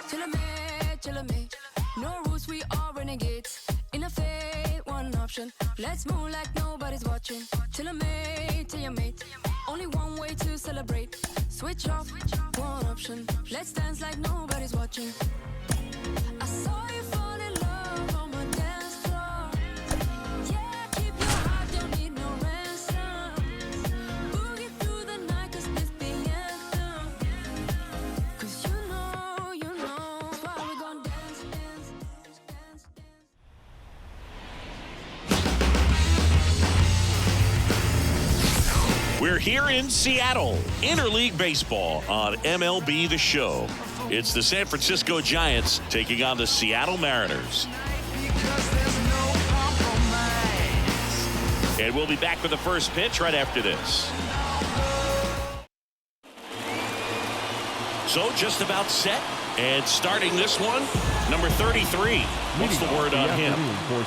Chill me. No rules, we are renegades. In a fate, one option. Let's move like nobody's watching. Chill me, till your mate. Only one way to celebrate. Switch off, one option. Let's dance like nobody's watching. I saw you fall in love on my dance floor. Yeah, keep your heart, don't need no ransom. Boogie through the night, cause it's the anthem. Cause you know, that's why we gon' dance. We're here in Seattle, Interleague Baseball on MLB The Show. It's the San Francisco Giants taking on the Seattle Mariners. And we'll be back with the first pitch right after this. So just about set and starting this one, number 33. What's the word on him?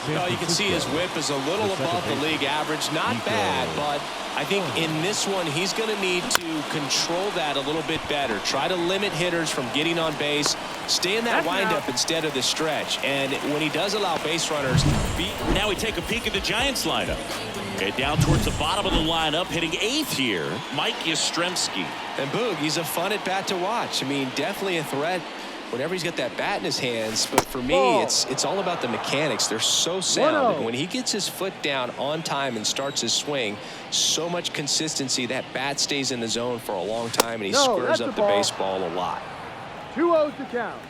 Well, you can see his whip is a little above the league average. Not bad, but I think in this one he's going to need to control that a little bit better. Try to limit hitters from getting on base. Stay in that windup instead of the stretch. And when he does allow base runners, now we take a peek at the Giants lineup. And down towards the bottom of the lineup, hitting 8th here, Mike Yastrzemski. And Boog, he's a fun at bat to watch. I mean, definitely a threat whenever he's got that bat in his hands. But for me, it's all about the mechanics. They're so sound. And when he gets his foot down on time and starts his swing, so much consistency, that bat stays in the zone for a long time, and he squares up the baseball a lot. 2-0 to count.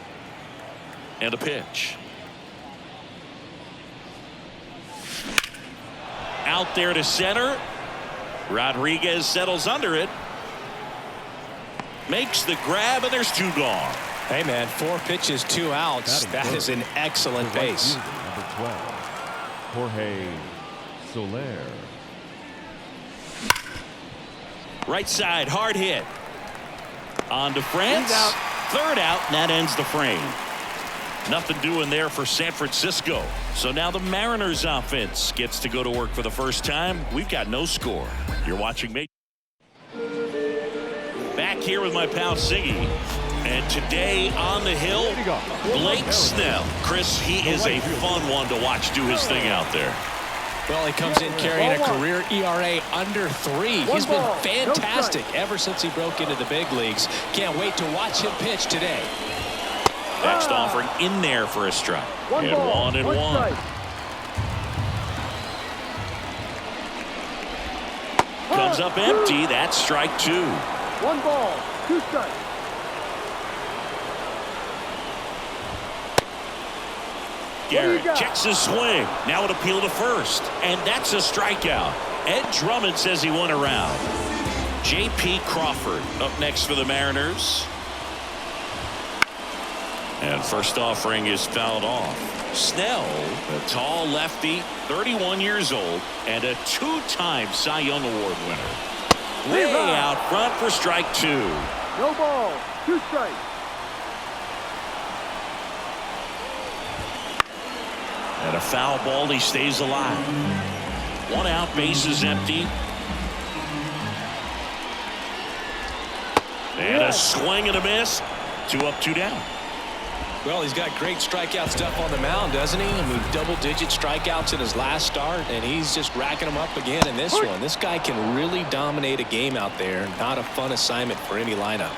And a pitch. Out there to center. Rodriguez settles under it. Makes the grab, and there's 2 gone. Hey, man, 4 pitches, 2 outs. That is an excellent base. Number 12, Jorge Soler. Right side, hard hit. On to France. Third out, and that ends the frame. Nothing doing there for San Francisco. So now the Mariners offense gets to go to work for the first time. We've got no score. You're watching me. Back here with my pal Siggy. And today on the hill, Blake Snell. Chris, he is a fun one to watch do his thing out there. Well, he comes in carrying a career ERA under 3. He's been fantastic ever since he broke into the big leagues. Can't wait to watch him pitch today. Next offering in there for a strike. And 1-1. Comes up empty. That's strike 2. 1 ball, 2 strikes. Garrett checks his swing. Now an appeal to first. And that's a strikeout. Ed Drummond says he won a round. J.P. Crawford up next for the Mariners. And first offering is fouled off. Snell, a tall lefty, 31 years old, and a 2-time Cy Young Award winner. Way out front for strike 2. No ball, 2 strikes. And a foul ball, he stays alive. 1 out, base is empty. And a swing and a miss. 2 up, 2 down. Well, he's got great strikeout stuff on the mound, doesn't he? I mean, double-digit strikeouts in his last start, and he's just racking them up again in this one. This guy can really dominate a game out there. Not a fun assignment for any lineup.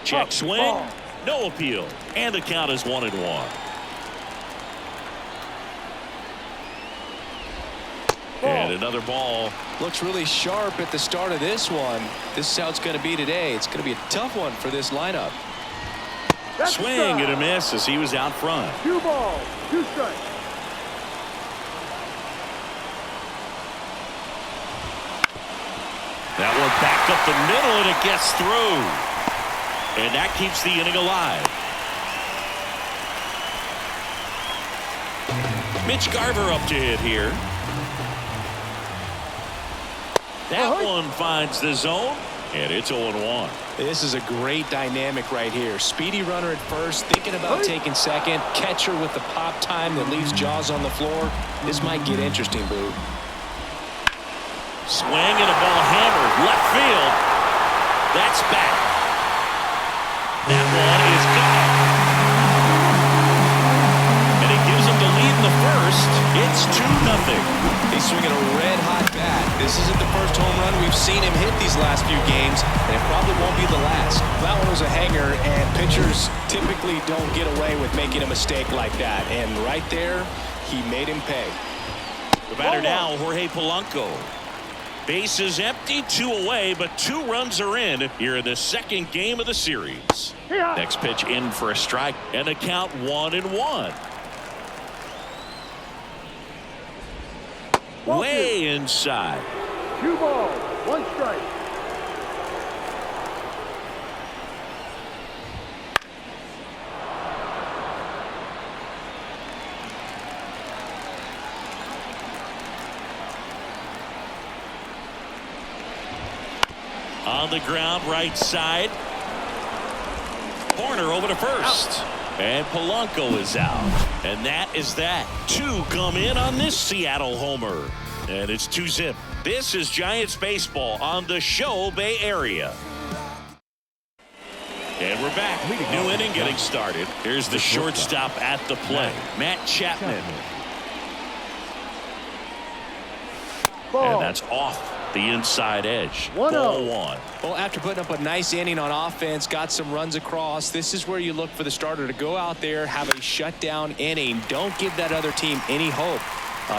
Check swing. No appeal. And the count is 1-1. And another ball. Looks really sharp at the start of this one. This is how it's going to be today. It's going to be a tough one for this lineup. Swing and a miss as he was out front. 2 balls, 2 strikes. That one back up the middle, and it gets through. And that keeps the inning alive. Mitch Garver up to hit here. That one finds the zone, and it's 0-1. This is a great dynamic right here. Speedy runner at first, thinking about taking second. Catcher with the pop time that leaves Jaws on the floor. This might get interesting, Boo. Swing and a ball hammered left field. That's back. won't be the last. That one was a hanger, and pitchers typically don't get away with making a mistake like that. And right there, he made him pay. The batter now, Jorge Polanco. Bases empty, 2 away, but 2 runs are in here in the second game of the series. Next pitch in for a strike, and the count 1-1. Way inside. 2 balls, 1 strike. On the ground, right side. Corner over to first. And Polanco is out. And that is that. 2 come in on this Seattle homer. And it's 2-zip. This is Giants baseball on the show Bay Area. And we're back. New inning getting started. Here's the shortstop at the plate, Matt Chapman. And that's off the inside edge. 1-0. Ball 1. Well, after putting up a nice inning on offense, got some runs across, this is where you look for the starter to go out there, have a shutdown inning. Don't give that other team any hope.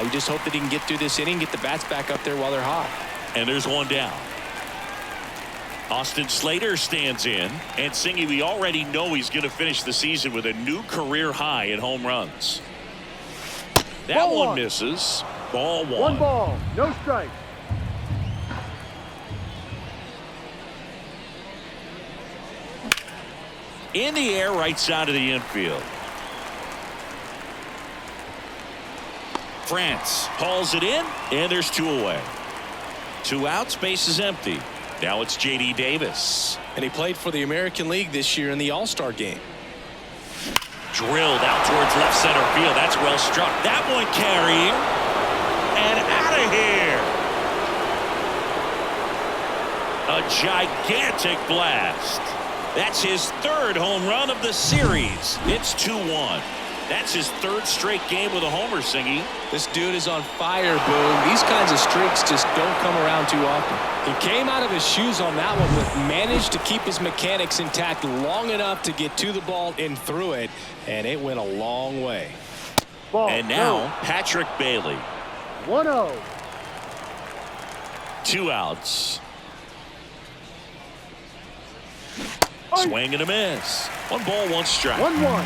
You just hope that he can get through this inning, get the bats back up there while they're hot. And there's 1 down. Austin Slater stands in, and Singy, we already know he's going to finish the season with a new career high in home runs. That Ball one 1. misses. Ball 1. 1 ball, no strike. In the air, right side of the infield. France hauls it in, and there's 2 away. 2 outs, base is empty. Now it's J.D. Davis. And he played for the American League this year in the All-Star game. Drilled out towards left center field. That's well struck. That one carrying. And out of here. A gigantic blast. That's his 3rd home run of the series. It's 2-1. That's his 3rd straight game with a homer, Singy. This dude is on fire, Boone. These kinds of streaks just don't come around too often. He came out of his shoes on that one, but managed to keep his mechanics intact long enough to get to the ball and through it, and it went a long way. Ball, And now, no. Patrick Bailey. 1-0. 2 outs. Swing and a miss. 1 ball, 1 strike. 1-1.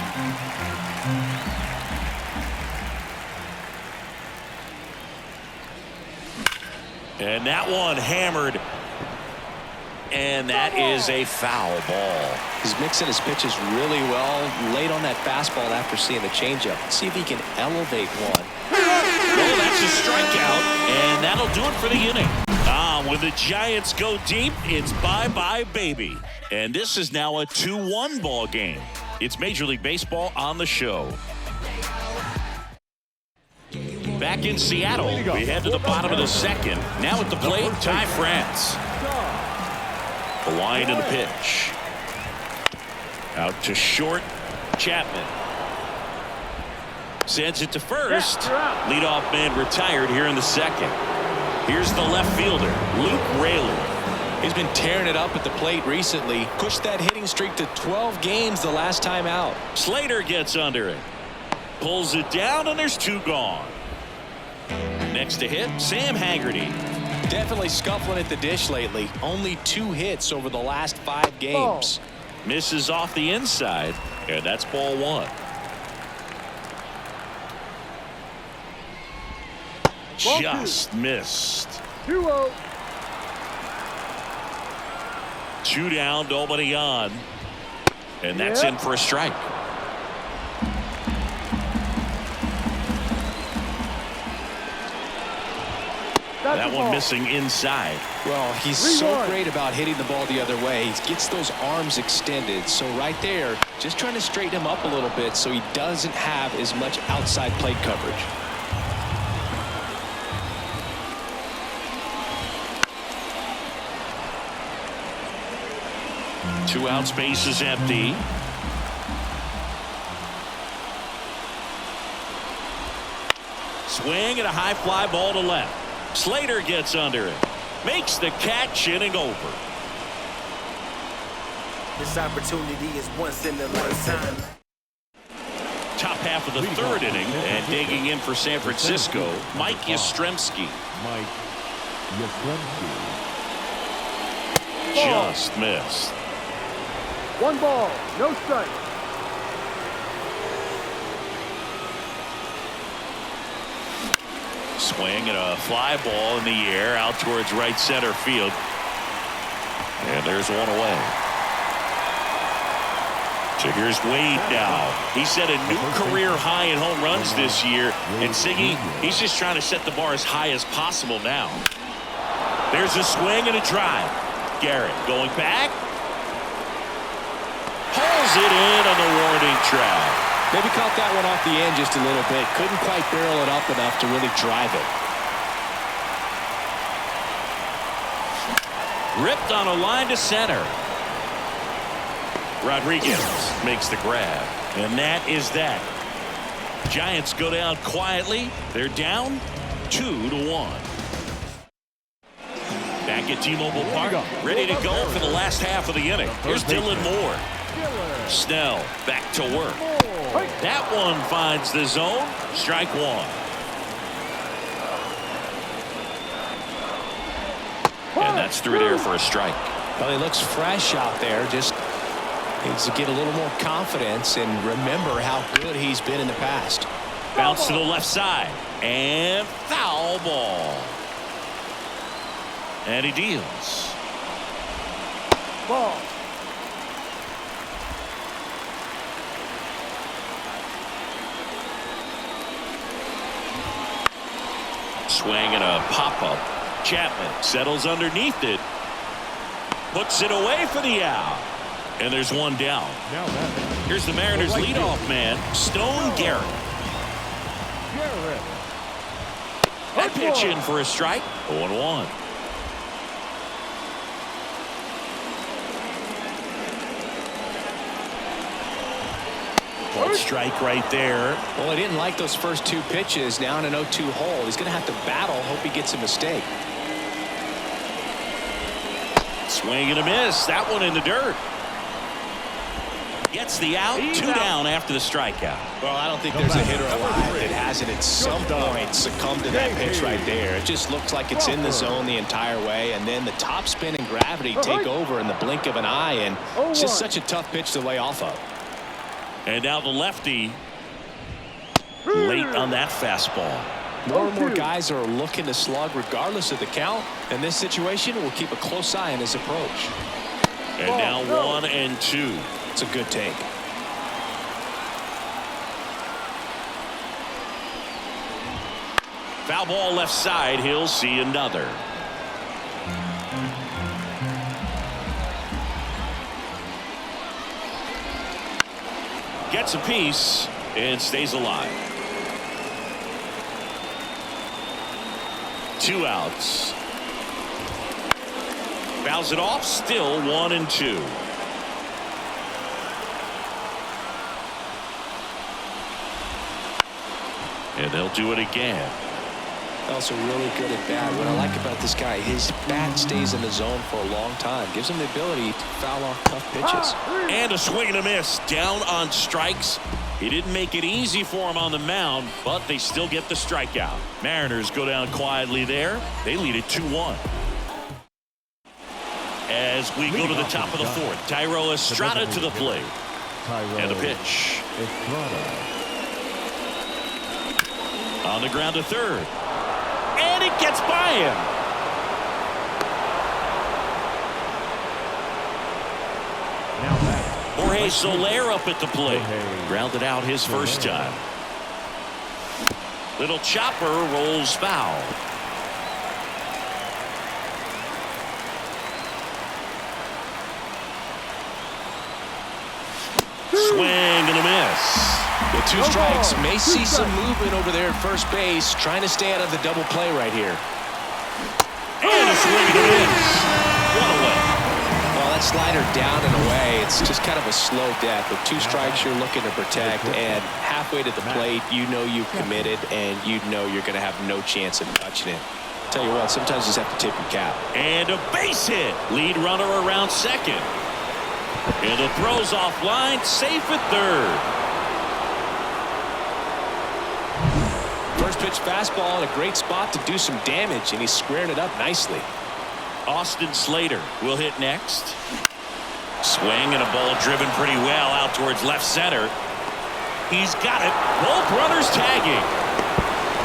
And that one hammered. And that is a foul ball. He's mixing his pitches really well. Late on that fastball after seeing the changeup. See if he can elevate one. Well, that's a strikeout. And that'll do it for the inning. When the Giants go deep, it's bye-bye, baby. And this is now a 2-1 ball game. It's Major League Baseball on the show. Back in Seattle, we head to the bottom of the second. Now at the plate, Ty France. The line and the pitch. Out to short, Chapman. Sends it to first. Leadoff man retired here in the second. Here's the left fielder, Luke Raley. He's been tearing it up at the plate recently. Pushed that hitting streak to 12 games the last time out. Slater gets under it. Pulls it down, and there's 2 gone. Next to hit, Sam Haggerty. Definitely scuffling at the dish lately. Only 2 hits over the last 5 games. Misses off the inside, and that's ball 1. Ball Just missed. 2-0. 2 down, nobody on. And that's in for a strike. That one missing inside. Well, he's so great about hitting the ball the other way. He gets those arms extended. So right there, just trying to straighten him up a little bit so he doesn't have as much outside plate coverage. Two out, space is empty. Swing and a high fly ball to left. Slater gets under it. Makes the catch, inning over. This opportunity is once in a lifetime. Top half of the third inning, and digging in for San Francisco, Mike Yastrzemski. Mike Yastrzemski. Just missed. 1 ball, no strike. Swing and a fly ball in the air out towards right center field. And there's one away. So here's Wade now. He set a new career high in home runs this year. And Siggy, he's just trying to set the bar as high as possible now. There's a swing and a drive. Garrett going back. Hauls it in on the warning track. Maybe caught that one off the end just a little bit. Couldn't quite barrel it up enough to really drive it. Ripped on a line to center. Rodriguez makes the grab. And that is that. Giants go down quietly. They're down 2-1. Back at T-Mobile Park, ready to go for the last half of the inning. Here's Dylan Moore. Snell back to work. That one finds the zone. Strike one. And that's through there for a strike. Well, he looks fresh out there. Just needs to get a little more confidence and remember how good he's been in the past. Bounce to the left side. And foul ball. And he deals. Ball. Swing and a pop-up. Chapman settles underneath it. Puts it away for the out. And there's one down. Here's the Mariners leadoff man, Stone Garrett. That pitch in for a strike. 0-1. Strike right there. Well, he didn't like those first 2 pitches. Now in an 0-2 hole. He's going to have to battle. Hope he gets a mistake. Swing and a miss. That one in the dirt. Gets the out. 2 down after the strikeout. Well, I don't think there's a hitter alive that hasn't at some point succumbed to that pitch right there. It just looks like it's in the zone the entire way, and then the top spin and gravity take over in the blink of an eye, and it's just such a tough pitch to lay off of. And now the lefty late on that fastball. More and more guys are looking to slug regardless of the count. In this situation, we'll keep a close eye on his approach. And now 1-2. It's a good take. Foul ball left side. He'll see another. Gets a piece and stays alive. 2 outs. Fouls it off. Still 1-2. And they'll do it again. Also really good at bat. What I like about this guy, his bat stays in the zone for a long time. Gives him the ability to foul off tough pitches. And a swing and a miss. Down on strikes. He didn't make it easy for him on the mound, but they still get the strikeout. Mariners go down quietly there. They lead it 2-1. As we go to the top of the 4th, Thairo Estrada to the plate. And a pitch. On the ground to third. And it gets by him. Jorge Soler up at the plate. Grounded out his first time. Little chopper rolls foul. Swing and a miss. With 2 strikes, may see some movement over there at first base, trying to stay out of the double play right here. And a swing and a miss. 1 away. Well, that slider down and away, it's just kind of a slow death. With 2 strikes, you're looking to protect, and halfway to the plate, you know you've committed, and you know you're going to have no chance of touching it. Tell you what, sometimes you just have to tip your cap. And a base hit. Lead runner around second. And the throw's offline, safe at third. First pitch fastball in a great spot to do some damage, and he squared it up nicely. Austin Slater will hit next. Swing and a ball driven pretty well out towards left center. He's got it. Both runners tagging.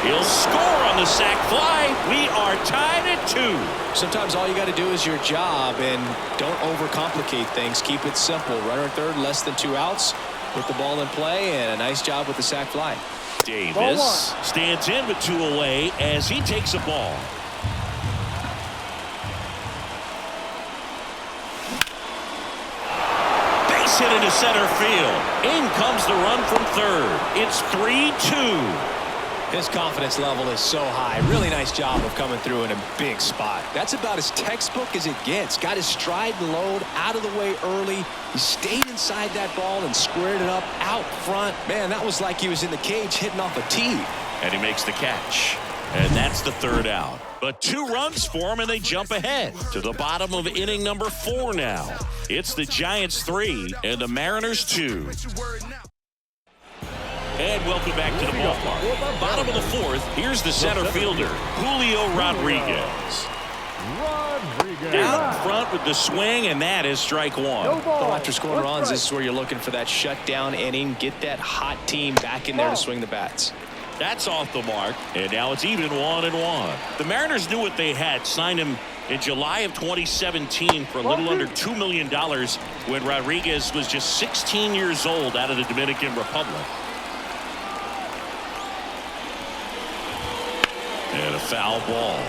He'll score on the sac fly. We are tied at 2. Sometimes all you got to do is your job, and don't overcomplicate things. Keep it simple. Runner at third, less than 2 outs. Put the ball in play, and a nice job with the sac fly. Davis stands in with 2 away as he takes a ball. Base hit into center field. In comes the run from third. It's 3-2. His confidence level is so high. Really nice job of coming through in a big spot. That's about as textbook as it gets. Got his stride and load out of the way early. He stayed inside that ball and squared it up out front. Man, that was like he was in the cage hitting off a tee. And he makes the catch. And that's the 3rd out. But 2 runs for him, and they jump ahead to the bottom of inning number 4 now. It's the Giants 3 and the Mariners 2. And welcome back to the ballpark. Bottom of the 4th, here's the center fielder, Julio Rodriguez. Out front with the swing, and that is strike 1. Well, after scoring runs, this is where you're looking for that shutdown inning. Get that hot team back in there to swing the bats. That's off the mark, and now it's even 1-1. The Mariners knew what they had. Signed him in July of 2017 for a little under $2 million when Rodriguez was just 16 years old out of the Dominican Republic. And a foul ball.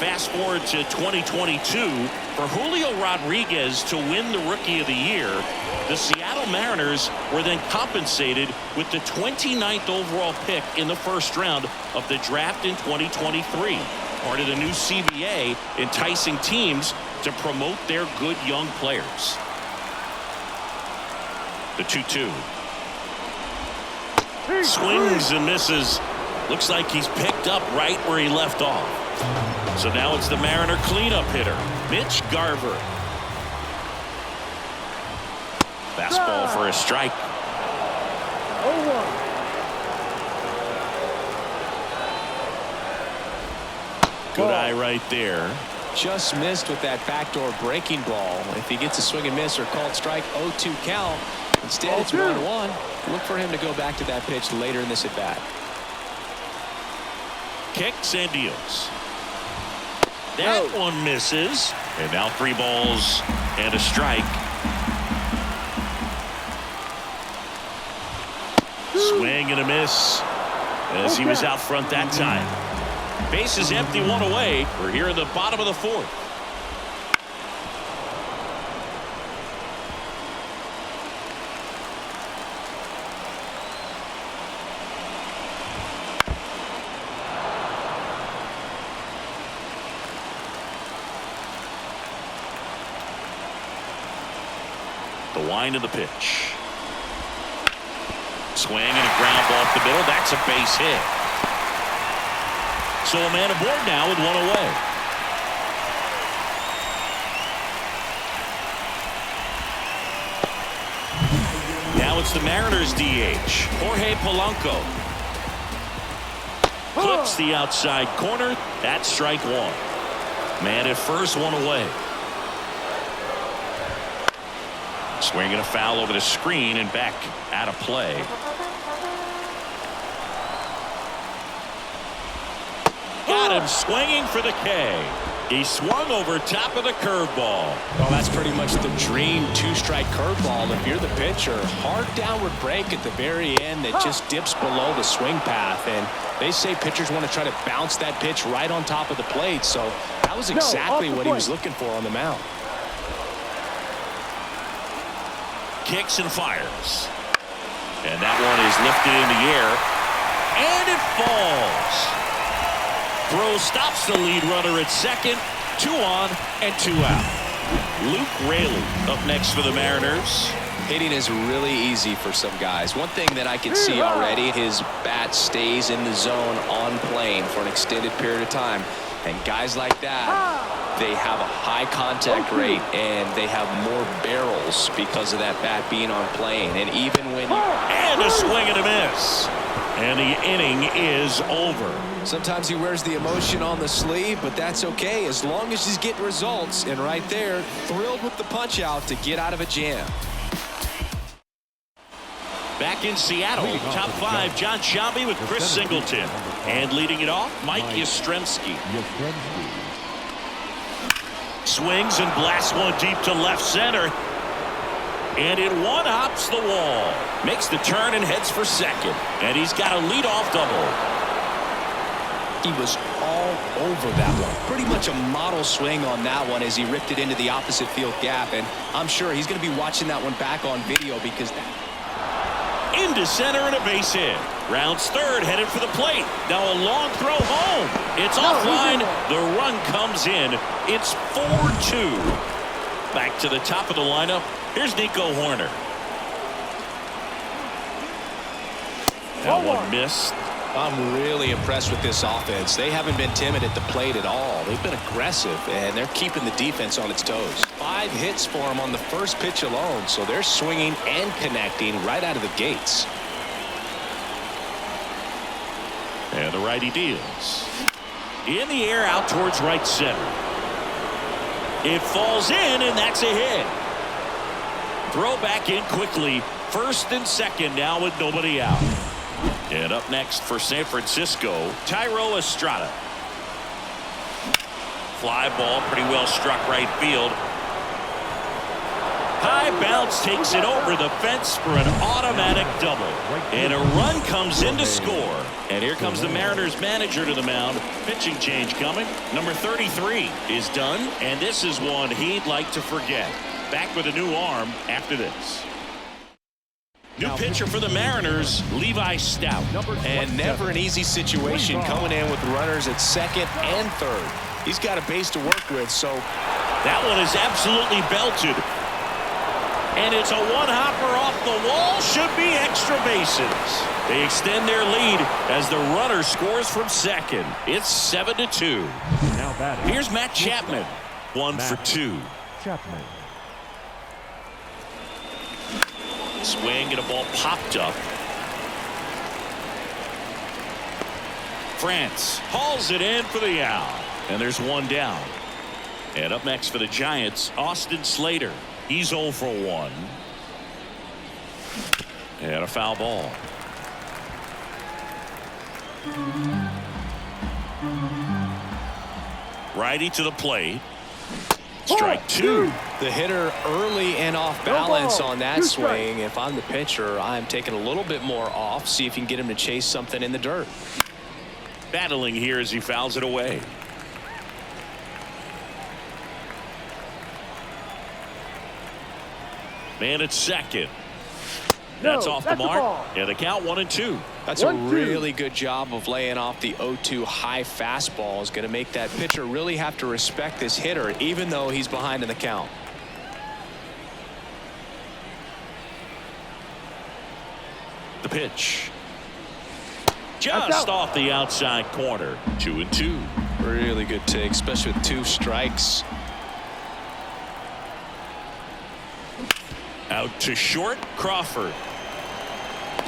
Fast forward to 2022. For Julio Rodriguez to win the Rookie of the Year, the Seattle Mariners were then compensated with the 29th overall pick in the 1st round of the draft in 2023. Part of the new CBA, enticing teams to promote their good young players. The 2-2. Swings and misses. Looks like he's picked up right where he left off. So now it's the Mariner cleanup hitter, Mitch Garver. Fastball for a strike. 0-1. Good eye right there. Just missed with that backdoor breaking ball. If he gets a swing and miss or called strike, 0-2 count. Instead, it's 1-1. Look for him to go back to that pitch later in this at bat. Kicks and deals. That one misses. And now 3 balls and a strike. Swing and a miss as he was out front that time. Base is empty, 1 away. We're here in the bottom of the 4th. The wind of the pitch. Swing and a ground ball up the middle. That's a base hit. So a man aboard now with 1 away. Now it's the Mariners DH, Jorge Polanco. Clips the outside corner. That's strike 1. Man at first, 1 away. Swinging a foul over the screen and back out of play. Got him swinging for the K. He swung over top of the curveball. Well, that's pretty much the dream 2-strike curveball. If you're the pitcher, hard downward break at the very end that just dips below the swing path. And they say pitchers want to try to bounce that pitch right on top of the plate. So that was exactly what he was looking for on the mound. Kicks and fires. And that one is lifted in the air. And it falls. Throw stops the lead runner at second. 2 on and 2 out. Luke Raley up next for the Mariners. Hitting is really easy for some guys. One thing that I can see already, his bat stays in the zone on plane for an extended period of time. And guys like that they have a high contact rate and they have more barrels because of that bat being on plane. And even when and a swing and a miss, and the inning is over. Sometimes he wears the emotion on the sleeve, but that's okay as long as he's getting results. And right there, thrilled with the punch out to get out of a jam. Back in Seattle, top five, John Shelby with Chris Singleton. And leading it off, Mike Yastrzemski. Swings and blasts one deep to left center. And it one-hops the wall. Makes the turn and heads for second. And he's got a leadoff double. He was all over that one. Pretty much a model swing on that one as he ripped it into the opposite field gap. And I'm sure he's going to be watching that one back on video because into center and a base hit. Rounds third, headed for the plate. Now a long throw home. It's offline. The run comes in. It's 4-2. Back to the top of the lineup. Here's Nico Horner. That one missed. I'm really impressed with this offense. They haven't been timid at the plate at all. They've been aggressive, and they're keeping the defense on its toes. 5 hits for them on the first pitch alone, so they're swinging and connecting right out of the gates. And the righty deals. In the air out towards right center. It falls in, and that's a hit. Throw back in quickly. First and second now with nobody out. And up next for San Francisco, Thairo Estrada. Fly ball pretty well struck right field. High bounce takes it over the fence for an automatic double. And a run comes in to score. And here comes the Mariners manager to the mound. Pitching change coming. Number 33 is done. And this is one he'd like to forget. Back with a new arm after this. New pitcher for the Mariners, Levi Stout. And never an easy situation coming in with runners at second and third. He's got a base to work with, so. That one is absolutely belted. And it's a one-hopper off the wall. Should be extra bases. They extend their lead as the runner scores from second. It's 7-2. Now batting. Here's Matt Chapman. 1 for 2. Chapman. Swing and a ball popped up. France hauls it in for the out. And there's one down. And up next for the Giants, Austin Slater. He's 0 for 1. And a foul ball. Righty to the plate. Strike 2. The hitter early and off balance on that swing. If I'm the pitcher, I'm taking a little bit more off. See if you can get him to chase something in the dirt. Battling here as he fouls it away. Man at second. That's off the mark. Yeah, the count 1-2. That's a really good job of laying off the 0-2 high fastball. Is going to make that pitcher really have to respect this hitter, even though he's behind in the count. The pitch. Just off the outside corner. 2-2. Really good take, especially with 2 strikes. Out to short, Crawford.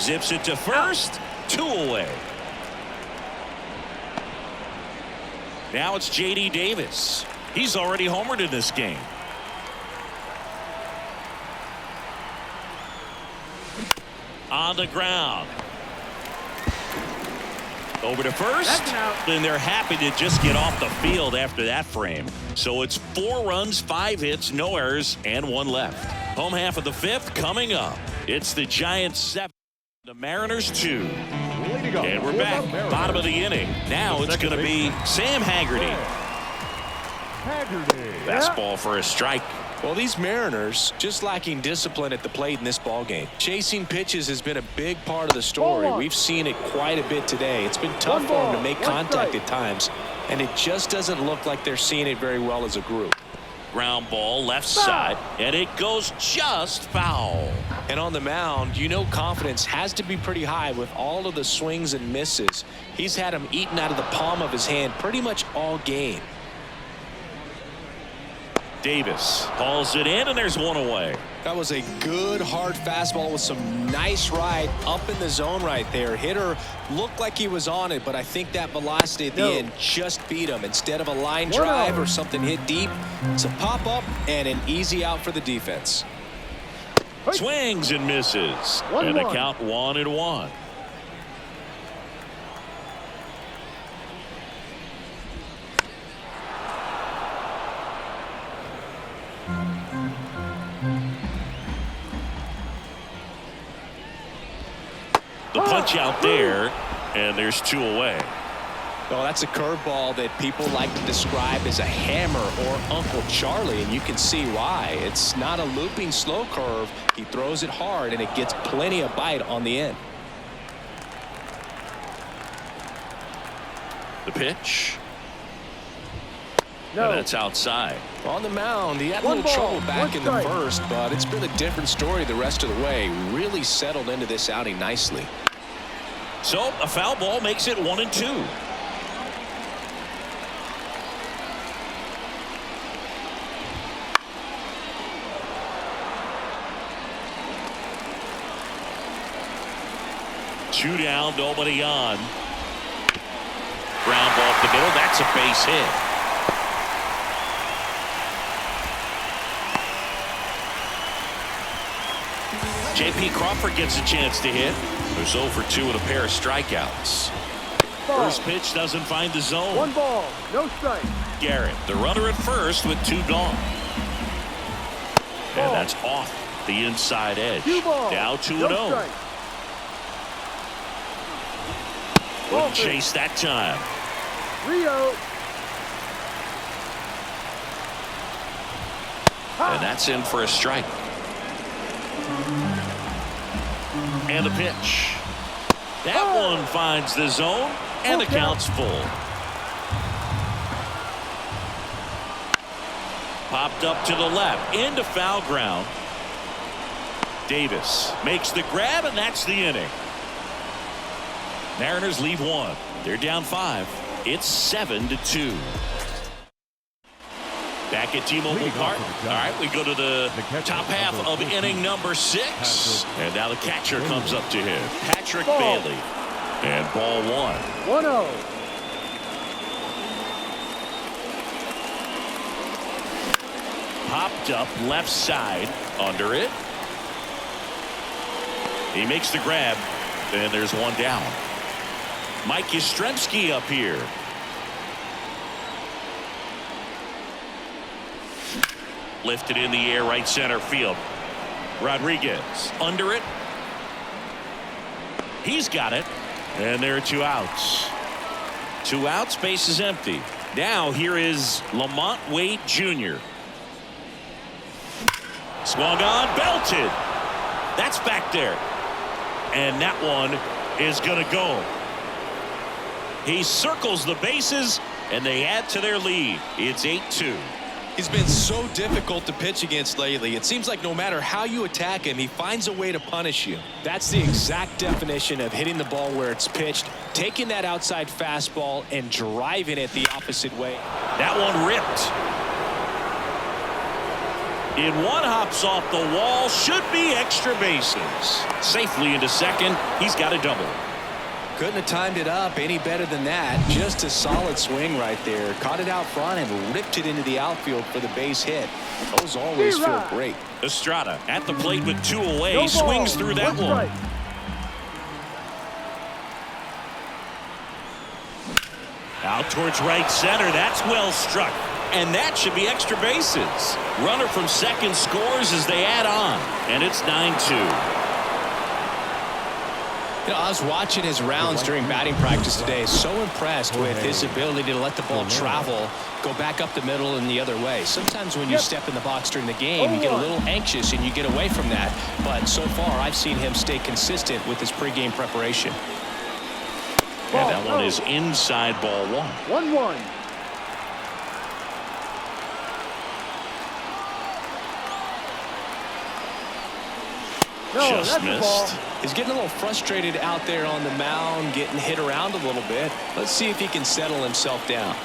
Zips it to first. 2 away. Now it's J.D. Davis. He's already homered in this game. On the ground. Over to first. And they're happy to just get off the field after that frame. So it's 4 runs, 5 hits, no errors, and 1 left. Home half of the 5th coming up. It's the Giants 7, the Mariners 2. And we're back, bottom of the inning. Now it's going to be Sam Haggerty. Fastball for a strike. Well, these Mariners just lacking discipline at the plate in this ballgame. Chasing pitches has been a big part of the story. We've seen it quite a bit today. It's been tough for them to make contact at times, and it just doesn't look like they're seeing it very well as a group. Ground ball left side, and it goes just foul. And on the mound, you know confidence has to be pretty high with all of the swings and misses. He's had them eaten out of the palm of his hand pretty much all game. Davis hauls it in, and there's one away. That was a good hard fastball with some nice ride up in the zone right there. Hitter looked like he was on it, but I think that velocity at the end just beat him. Instead of a line drive or something hit deep, it's a pop-up and an easy out for the defense. Swings and misses. And the count 1-1. The punch out there, and there's 2 away. Well, that's a curveball that people like to describe as a hammer or Uncle Charlie, and you can see why. It's not a looping slow curve. He throws it hard, and it gets plenty of bite on the end. The pitch. No. And that's outside. On the mound, he had a little trouble back in the first, but it's been a different story the rest of the way. Really settled into this outing nicely. So a foul ball makes it 1-2. Two down, nobody on. Ground ball up the middle. That's a base hit. J.P. Crawford gets a chance to hit. There's 0 for 2 with a pair of strikeouts. First pitch doesn't find the zone. 1 ball, no strike. Garrett, the runner at first with 2 gone. And that's off the inside edge. 2 balls, Down 2-0. no strike. Wouldn't chase that time. Rio. And that's in for a strike. And the pitch. That one finds the zone, and the count's full. Popped up to the left, into foul ground. Davis makes the grab, and that's the inning. Mariners leave 1. They're down 5. It's 7-2. Back at T-Mobile Park. All right, we go to the top half of inning number 6. And now the catcher comes up to him. Patrick Bailey. And ball 1. 1-0. Popped up left side. Under it. He makes the grab. And there's 1 down. Mike Yastrzemski up here. Lifted in the air, right center field. Rodriguez under it. He's got it. And there are 2 outs. 2 outs, base is empty. Now here is Lamont Wade Jr. Swung on, belted. That's back there. And that one is going to go. He circles the bases, and they add to their lead. It's 8-2. He's been so difficult to pitch against lately. It seems like no matter how you attack him, he finds a way to punish you. That's the exact definition of hitting the ball where it's pitched, taking that outside fastball and driving it the opposite way. That one ripped. In one, hops off the wall, should be extra bases. Safely into second. He's got a double. Couldn't have timed it up any better than that. Just a solid swing right there. Caught it out front and ripped it into the outfield for the base hit. Those always feel great. Estrada at the plate with 2 away. Swings through that one. Out towards right center. That's well struck. And that should be extra bases. Runner from second scores as they add on. And it's 9-2. You know, I was watching his rounds during batting practice today. So impressed with his ability to let the ball travel, go back up the middle and the other way. Sometimes when you step in the box during the game, you get a little anxious and you get away from that. But so far, I've seen him stay consistent with his pregame preparation. And that one is inside ball 1. 1-1. No, just missed. He's getting a little frustrated out there on the mound, getting hit around a little bit. Let's see if he can settle himself down.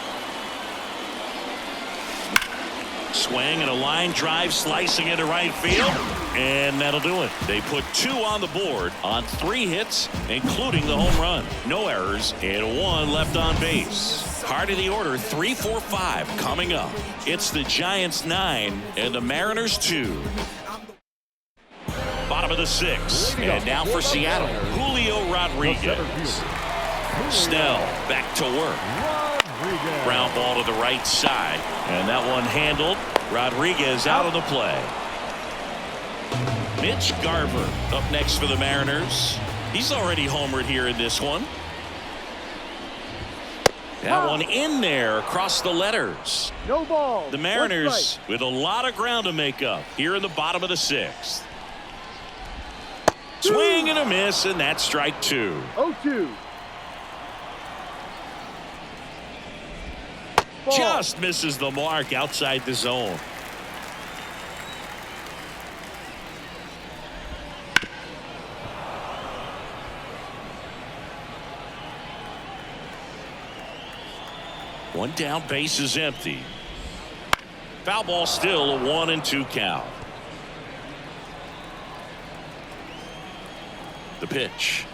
swing and a line drive slicing into right field. And that'll do it. They put 2 on the board on 3 hits, including the home run. No errors and 1 left on base. Heart of the order, 3, 4, 5 coming up. It's the Giants 9 and the Mariners 2. Bottom of the 6th. And now for Seattle, Julio Rodriguez. Snell back to work. Ground ball to the right side. And that one handled. Rodriguez out of the play. Mitch Garver up next for the Mariners. He's already homered here in this one. That one in there across the letters. No ball. The Mariners with a lot of ground to make up here in the bottom of the 6th. Swing and a miss, and that's strike 2. 0-2. Just misses the mark outside the zone. One down, base is empty. Foul ball, still a 1-2 count. The pitch.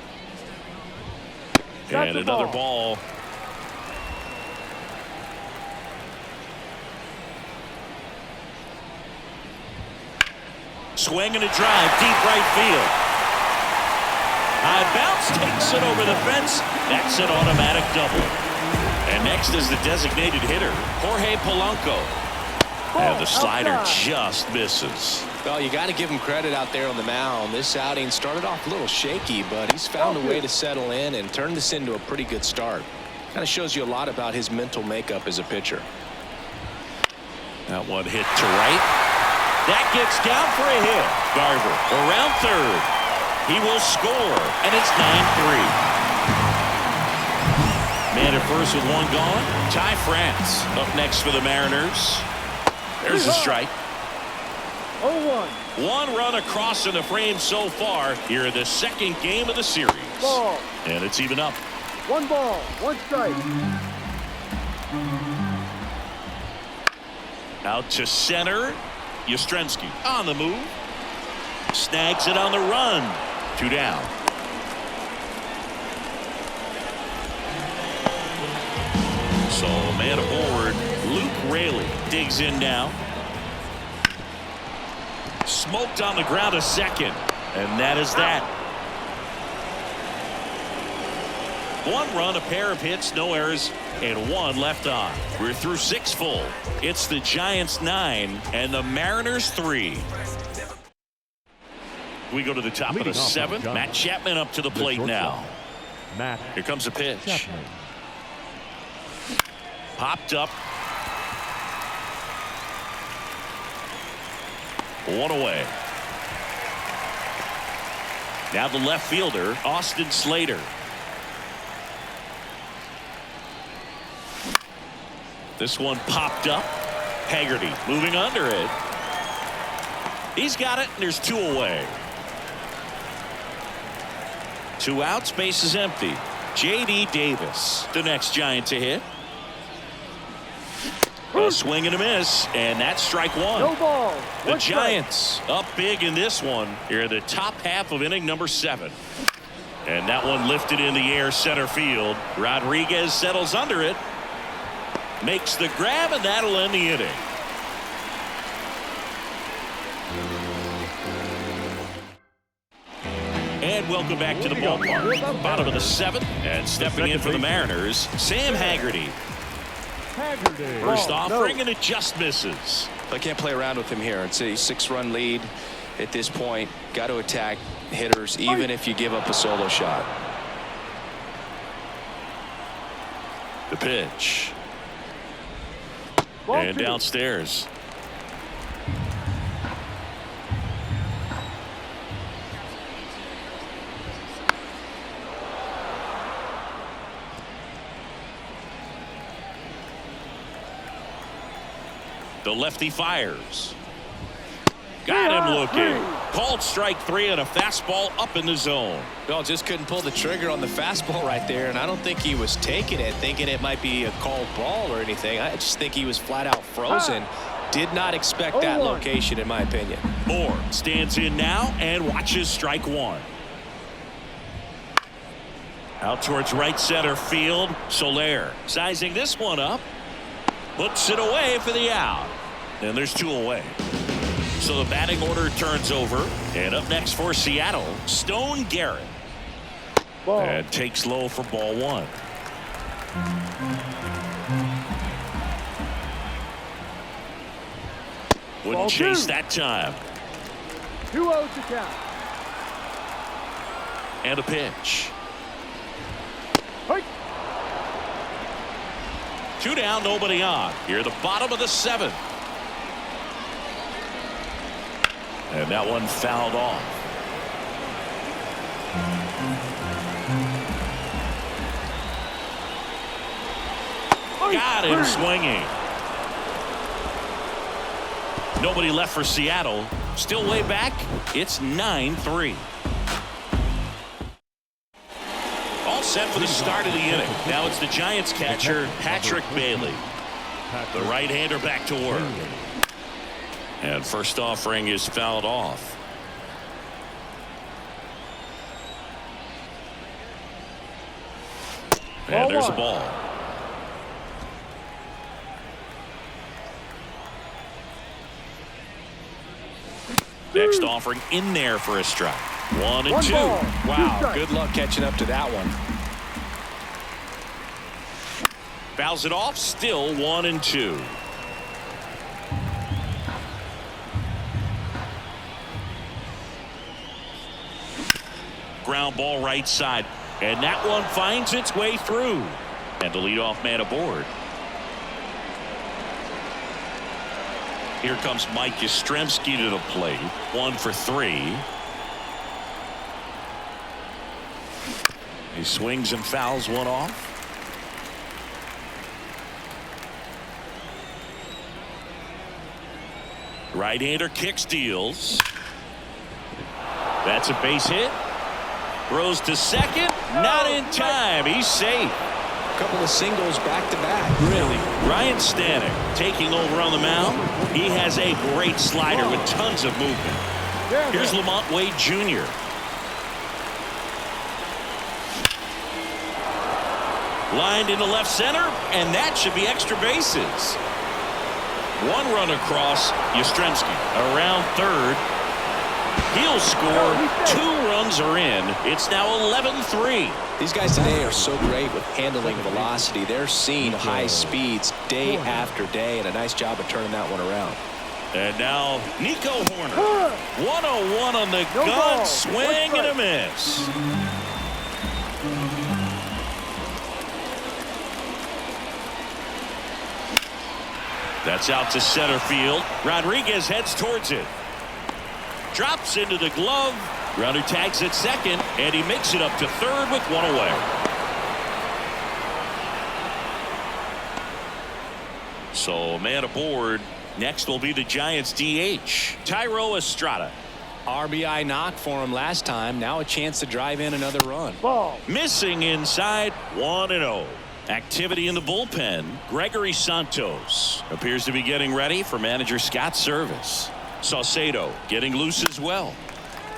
And another ball. Swing and a drive, deep right field. High bounce takes it over the fence. That's an automatic double. And next is the designated hitter, Jorge Polanco. And the slider just misses. Well, you got to give him credit out there on the mound. This outing started off a little shaky, but he's found a way to settle in and turn this into a pretty good start. Kind of shows you a lot about his mental makeup as a pitcher. That one hit to right. That gets down for a hit. Garver around third. He will score, and it's 9-3. Man at first with 1 gone. Ty France up next for the Mariners. There's a strike. 0-1. 1 run across in the frame so far here in the 2nd game of the series. Ball. And it's even up. 1 ball, 1 strike. Out to center. Yastrzemski on the move. Snags it on the run. 2 down. So man aboard. Luke Raley digs in now. Smoked on the ground a second. And that is that. 1 run, a pair of hits, no errors, and 1 left on. We're through 6 full. It's the Giants 9 and the Mariners 3. We go to the top of the 7th. Matt Chapman up to the plate now. Here comes a pitch. Popped up. 1 away. Now the left fielder, Austin Slater. This one popped up. Haggerty moving under it. He's got it, and there's 2 away. 2 outs, base is empty. J.D. Davis, the next Giant to hit. A swing and a miss, and that's strike 1. No ball. The Giants up big in this one here in the top half of inning number 7. And that one lifted in the air center field. Rodriguez settles under it. Makes the grab, and that'll end the inning. And welcome back to the ballpark. Bottom of the 7th, and stepping in for the Mariners, Sam Haggerty. First offering, and it just misses. I can't play around with him here. It's a 6-run lead at this point. Got to attack hitters, even if you give up a solo shot. The pitch. And downstairs. The lefty fires. Got him looking. Called strike 3 and a fastball up in the zone. Well, just couldn't pull the trigger on the fastball right there, and I don't think he was taking it, thinking it might be a called ball or anything. I just think he was flat out frozen. Did not expect that location, in my opinion. Moore stands in now and watches strike one. Out towards right center field. Soler sizing this one up. Puts it away for the out. And there's two away. So the batting order turns over. And up next for Seattle, Stone Garrett. Ball. And takes low for ball one. Wouldn't Ball chase two. that time. 2-0 to count. And a pitch. Hike. Two down, nobody on. Here, the bottom of the seventh. And that one fouled off. Got him swinging. Nobody left for Seattle. Still way back. It's 9-3. All set for the start of the inning. Now it's the Giants catcher, Patrick Bailey. The right-hander back to work. And first offering is fouled off. And there's a ball. Next offering in there for a strike. 1-2. Ball. Wow, good luck catching up to that one. Fouls it off. Still 1-2. Ground ball right side. And that one finds its way through. And the leadoff man aboard. Here comes Mike Yastrzemski to the plate. 1 for 3. He swings and fouls one off. Right-hander kicks, deals. That's a base hit. Throws to second. Not in time. He's safe. A couple of singles back-to-back. Really. Ryan Stanek taking over on the mound. He has a great slider with tons of movement. Here's Lamont Wade Jr. Lined into left center, and that should be extra bases. One run across. Yastrzemski around third. He'll score. 2 runs are in. It's now 11-3. These guys today are so great with handling velocity. They're seeing high speeds day after day, and a nice job of turning that one around. And now Nico Horner. 101 on the gun. Swing and a miss. That's out to center field. Rodriguez heads towards it. Drops into the glove. Runner tags at second, and he makes it up to third with 1 away. So man aboard. Next will be the Giants DH, Thairo Estrada. RBI knock for him last time. Now a chance to drive in another run. Ball. Missing inside. 1-0. Activity in the bullpen. Gregory Santos appears to be getting ready for manager Scott's service. Saucedo getting loose as well.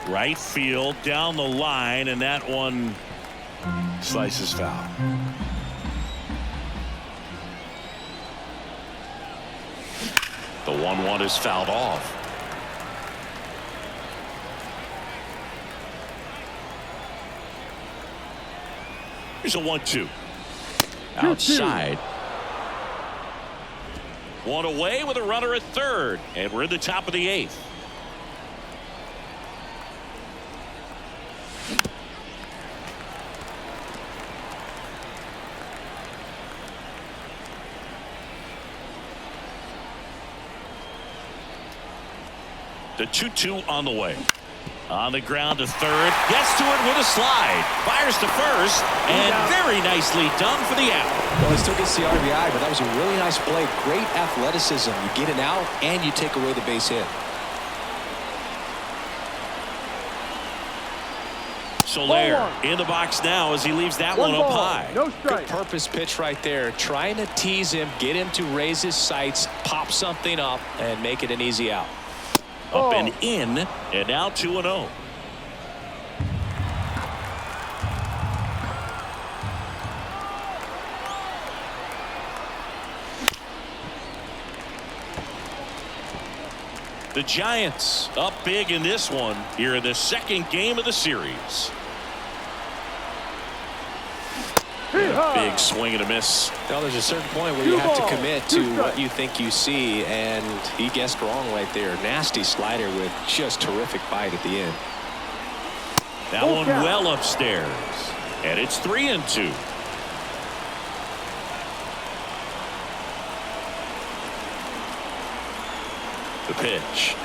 Right field down the line, and that one slices foul. The 1-1 is fouled off. Here's a 1-2. Outside. 1 away with a runner at third, and we're in the top of the 8th. The 2-2 on the way. On the ground to third. Gets to it with a slide. Fires to first. And very nicely done for the out. Well, he still gets the RBI, but that was a really nice play. Great athleticism. You get it out, and you take away the base hit. Soler in the box now as he leaves that one up high. No Good strike. purpose pitch right there. Trying to tease him, get him to raise his sights, pop something up, and make it an easy out. Up and in, and now 2-0. The Giants up big in this one here in the second game of the series. Big swing and a miss. Well, there's a certain point where you have to commit to what you think you see, and he guessed wrong right there. Nasty slider with just terrific bite at the end. That one well upstairs, and it's 3-2. The pitch.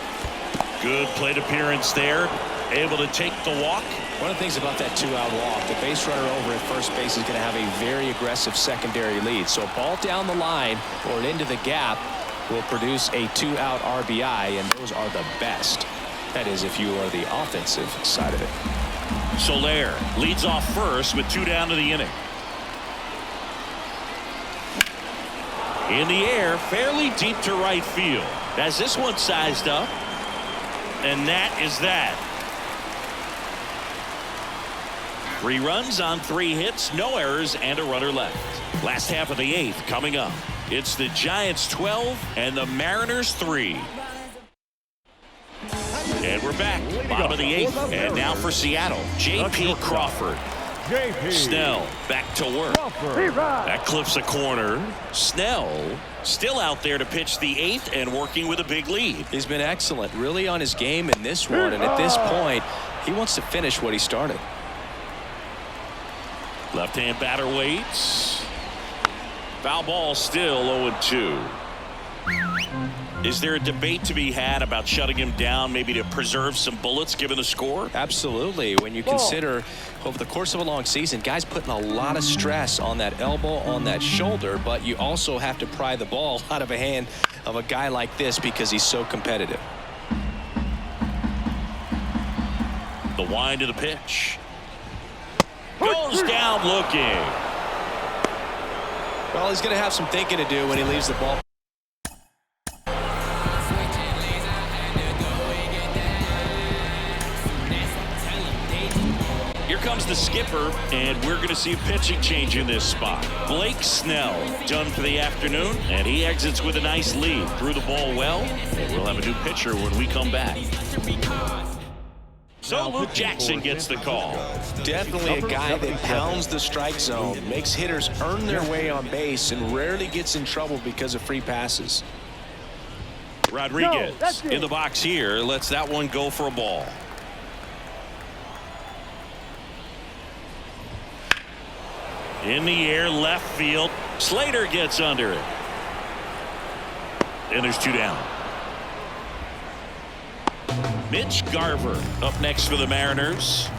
Good plate appearance there. Able to take the walk. One of the things about that two-out walk, the base runner over at first base is going to have a very aggressive secondary lead. So a ball down the line or into the gap will produce a two-out RBI, and those are the best. That is, if you are the offensive side of it. Soler leads off first with 2 down to the inning. In the air, fairly deep to right field. As this one sized up, and that is that. 3 runs on 3 hits, no errors, and a runner left. Last half of the 8th coming up. It's the Giants 12 and the Mariners 3. And we're back. Bottom of the 8th. And now for Seattle, J.P. Crawford. Snell back to work. That clips a corner. Snell still out there to pitch the 8th and working with a big lead. He's been excellent, really on his game in this one, and at this point, he wants to finish what he started. Left-hand batter waits. Foul ball still 0-2. Is there a debate to be had about shutting him down, maybe to preserve some bullets given the score? Absolutely. When you consider over the course of a long season, guys putting a lot of stress on that elbow, on that shoulder, but you also have to pry the ball out of a hand of a guy like this because he's so competitive. The wind of the pitch. Goes down looking. Well, he's going to have some thinking to do when he leaves the ball. Here comes the skipper, and we're going to see a pitching change in this spot. Blake Snell done for the afternoon, and he exits with a nice lead. Threw the ball well, and we'll have a new pitcher when we come back. So Luke Jackson gets the call. Definitely a guy that pounds the strike zone, makes hitters earn their way on base, and rarely gets in trouble because of free passes. Rodriguez in the box here, lets that one go for a ball. In the air, left field. Slater gets under it. And there's 2 down. Mitch Garver up next for the Mariners.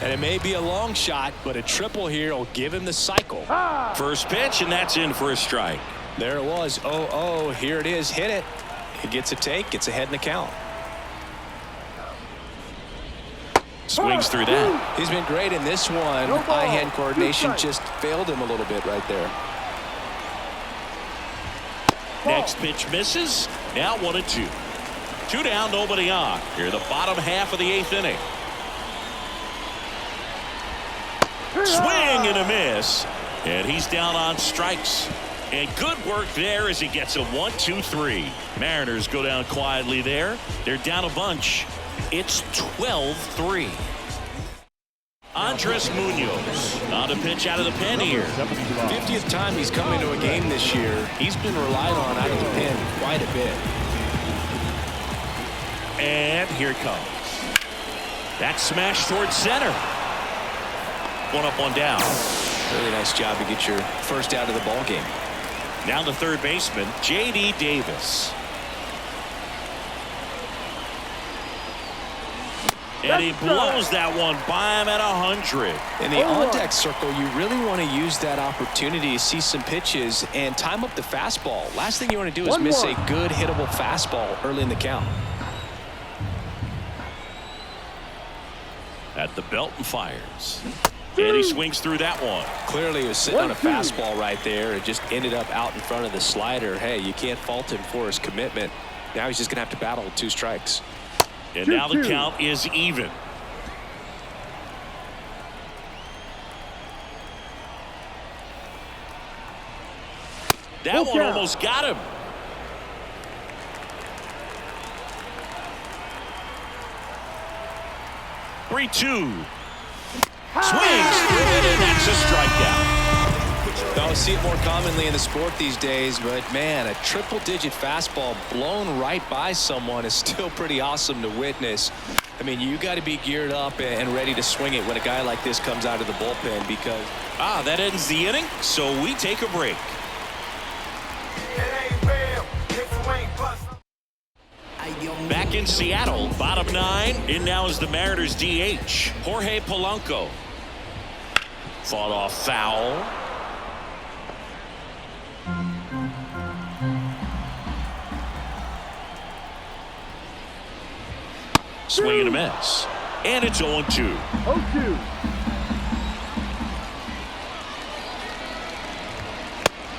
And it may be a long shot, but a triple here will give him the cycle. First pitch, and that's in for a strike. There it was. 0-0. Here it is. Hit it. He gets a take. Gets ahead in the count. Swings through that. He's been great in this one. Eye-hand coordination just failed him a little bit right there. Next pitch misses. Now 1-2. 2 down, nobody on. Here the bottom half of the 8th inning. Swing and a miss. And he's down on strikes. And good work there as he gets a 1-2-3. Mariners go down quietly there. They're down a bunch. It's 12-3. Andres Munoz on a pitch out of the pen here. 50th time he's come into a game this year. He's been relied on out of the pen quite a bit. And here it comes. That smash towards center. 1 up, 1 down. Really nice job to get your first out of the ball game. Now the third baseman, J.D. Davis. And he blows that one by him at 100. In the on-deck circle, you really want to use that opportunity to see some pitches and time up the fastball. Last thing you want to do is miss a good hittable fastball early in the count. At the belt and fires. And he swings through that one. Clearly he was sitting on a fastball right there. It just ended up out in front of the slider. Hey, you can't fault him for his commitment. Now he's just going to have to battle with 2 strikes. And now the count is even. That one almost got him. Three-two. Swings through it, and that's a strikeout. Don't see it more commonly in the sport these days, but man, a triple-digit fastball blown right by someone is still pretty awesome to witness. I mean, you got to be geared up and ready to swing it when a guy like this comes out of the bullpen because... that ends the inning, so we take a break. Back in Seattle, bottom 9. In now is the Mariners DH, Jorge Polanco. Fought off foul. Swing and a miss. And it's 0-2. 0-2.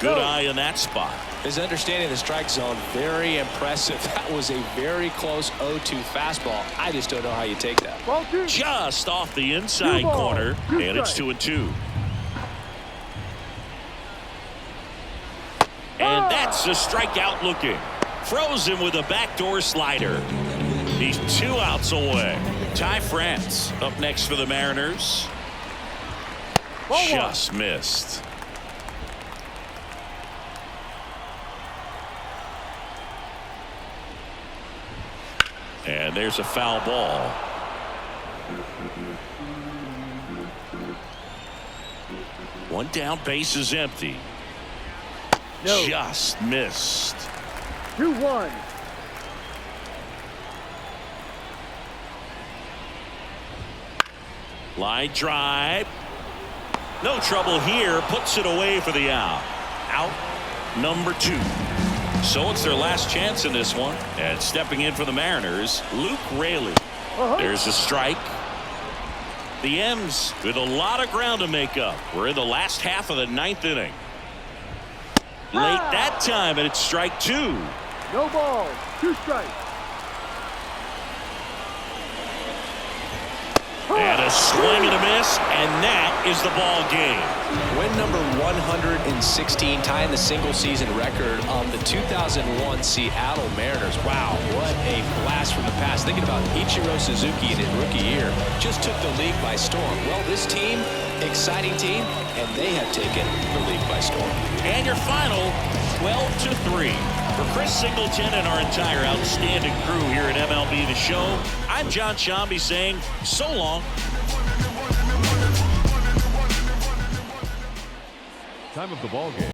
Good eye in that spot. His understanding of the strike zone, very impressive. That was a very close 0-2 fastball. I just don't know how you take that. Just off the inside corner, and it's 2-2. And that's a strikeout looking. Froze him with a backdoor slider. He's 2 outs away. Ty France up next for the Mariners. Just missed. And there's a foul ball. One down, base is empty. No. Just missed. 2-1. Line drive. No trouble here. Puts it away for the out. Out number 2. So it's their last chance in this one. And stepping in for the Mariners, Luke Raley. There's a strike. The M's with a lot of ground to make up. We're in the last half of the 9th inning. Late that time, and it's strike 2. No ball. 2 strikes. And a swing and a miss, and that is the ball game. Win number 116, tying the single-season record of the 2001 Seattle Mariners. Wow, what a blast from the past. Thinking about Ichiro Suzuki in his rookie year, just took the league by storm. Well, this team, exciting team, and they have taken the league by storm. And your final, 12-3. For Chris Singleton and our entire outstanding crew here at MLB The Show, I'm John Shambi saying so long. Time of the ball game.